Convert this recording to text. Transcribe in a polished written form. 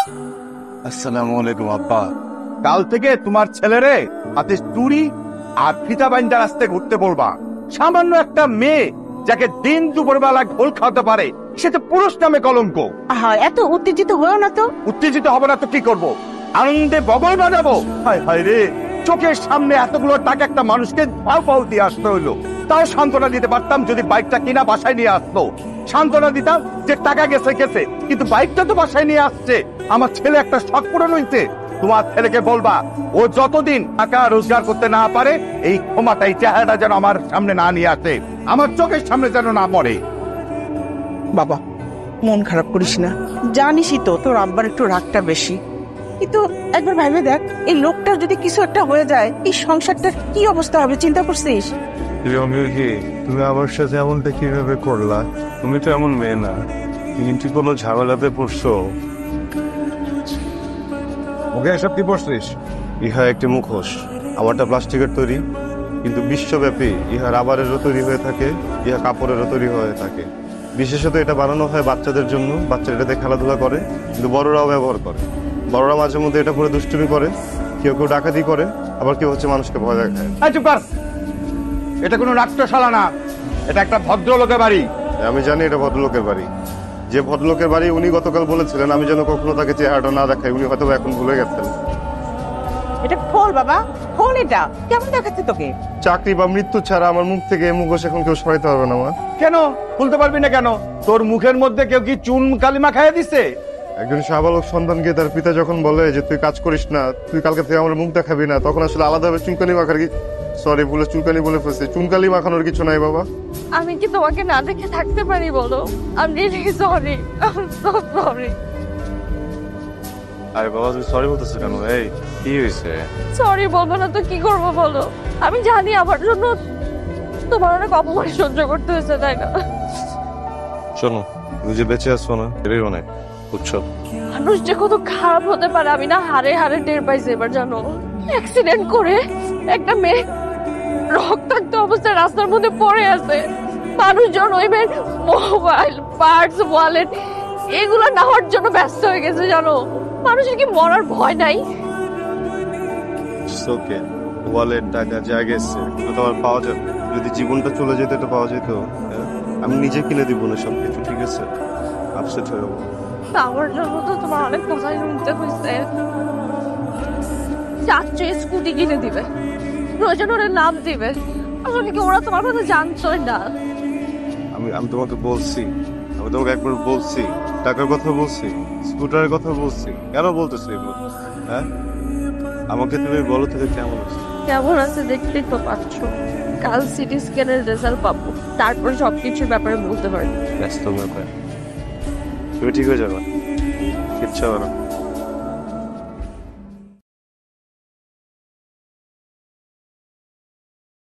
আসসালামু আলাইকুম আব্বা। কাল থেকে তোমার ছেলেরে হাতে চুড়ি আর ফিতা বাইন্দা রাস্তায় ঘুরতে বলবা। সামান্য একটা মেয়ে যাকে দিন দুপুরবেলা ঘোল খাওয়াতে পারে, সেটা পুরুষ নামে কলঙ্ক। এত উত্তেজিত হয়েও না তো। উত্তেজিত হবো না তো কি করব? আনন্দে বগল বাজাবো? হায় হায় রে, চোখের সামনে এতগুলো টাকা একটা মানুষকে পাও পাও দিয়ে আসতে হইলো। তাও সান্ত্বনা দিতে পারতাম যদি বাইকটা কিনা বাসায় নিয়ে আসতো। সান্ত্বনা দিতাম যে টাকা গেছে গেছে, কিন্তু বাইকটা তো বাসায় নিয়ে আসছে। আমার ছেলে একটা শখ পূরণ হইছে। তোমার ছেলেকে বলবা, ও যতদিন টাকা রোজগার করতে না পারে, এই ক্ষমাটাই চেহারাটা যেন আমার সামনে না নিয়ে আসে, আমার চোখের সামনে যেন না পড়ে। বাবা, মন খারাপ করিস না। জানিসই তো তোর আব্বার একটু রাগটা বেশি, কিন্তু একবার ভাবে দেখ, এই লোকটার যদি কিছু একটা হয়ে যায়, এই সংসারটার কি অবস্থা হবে চিন্তা করছিস? তুমি আমার সাথে এমনটা কিভাবে করলা? তুমি তো এমন মেয়ে না, কিন্তু কোনো ঝামেলাতে পড়ছো। ওকে এসব কি পড়ছিস? ইহা একটি মুখোশ। আমারটা প্লাস্টিকের তৈরি, কিন্তু বিশ্বব্যাপী ইহা রাবারেরও তৈরি হয়ে থাকে, ইহা কাপড়েরও তৈরি হয়ে থাকে। বিশেষত এটা বানানো হয় বাচ্চাদের জন্য। বাচ্চারা এটাতে খেলাধুলা করে, কিন্তু বড়রাও ব্যবহার করে। বড়রা মাঝে মধ্যে এটা পরে দুষ্টুমি করে, কেউ কেউ ডাকাতি করে, আবার কেউ হচ্ছে মানুষকে ভয় দেখায়। চুপ কর। এটা কোনো নাট্যশালা না, এটা একটা ভদ্রলোকের বাড়ি। আমি জানি এটা ভদ্রলোকের বাড়ি। যে ভদ্রলোকের বাড়ি উনি গতকাল বলেছিলেন আমি যেন কখনো তাকে চেহারাটা না দেখাই, উনি হয়তো এখন ভুলে গেছেন। এটা খোল বাবা, খোল। এটা কেমন দেখাচ্ছে তোকে? চাকরি বা মৃত্যু ছাড়া আমার মুখ থেকে এই মুখোশ এখন কেউ সরাইতে পারবে না। আমার কেন খুলতে পারবি না কেন? তোর মুখের মধ্যে কেউ কি চুন কালিমা খাইয়ে দিছে? একজন সাবালক সন্তানকে তার পিতা যখন বলে যে তুই কাজ করিস না, তুই কালকে থেকে আমার মুখ দেখাবি না, তখন আসলে আলাদাভাবে চুনকালি মাখার কি, সরি ভুলে চুনকালি বলে ফেলছি, চুনকালি মাখানোর কিছু নাই বাবা। আমি কি তোমাকে না দেখে থাকতে পারি বলো? আমি রিয়েলি সরি, সো সরি। আরে বাবা তুমি সরি বলতেছো কেন? এই কি হয়েছে? সরি বলবো না তো কি করবো বলো? আমি জানি আমার জন্য তোমার অনেক অপমান সহ্য করতে হয়েছে, তাই না? শোনো, তুমি যে বেঁচে আসছো না এটাই অনেক, বুঝছো? মানুষ যে কত খারাপ হতে পারে আমি না হারে হারে টের পাইছি এবার, জানো? অ্যাক্সিডেন্ট করে একটা মেয়ে রক্তাক্ত অবস্থায় রাস্তার মধ্যে পড়ে আছে। মানুষজন ওই মেয়ের মোবাইল, পার্টস, ওয়ালেট এগুলো নেওয়ার জন্য ব্যস্ত হয়ে গেছে, জানো? মানুষের কি মরার ভয় নাই? ওকে, ওয়ালেট টাকা যা গেছে তো তোমার পাওয়া যাবে। যদি জীবনটা চলে যেত এটা পাওয়া যেত। হ্যাঁ? আমি নিজে কিনে দিব না সবকিছু, ঠিক আছে? আপসেট হয়ে যাবো। আমার জন্য তো তোমার অনেক কথাই শুনতে হয়েছে। চাচ্চু স্কুটি কিনে দিবে, প্রয়োজন ওরা নাম দিবে, আসলে কি ওরা তোমার কথা জানতোই না? আমি তোমাকে বলছি, আমি তোমাকে একবার বলছি, টাকার কথা বলছি, স্কুটারের কথা বলছি, কেন বলতেছি এগুলো? হ্যাঁ, আমাকে তুমি বলো থেকে কেমন আছে? কেমন আছে দেখতেই তো পাচ্ছ। কাল সিটি স্ক্যানের রেজাল্ট পাবো, তারপর সবকিছুর ব্যাপারে বলতে পারবো। ব্যস্ত ব্যাপার, তুমি ঠিক হয়ে যাবে, কিচ্ছু হবে না।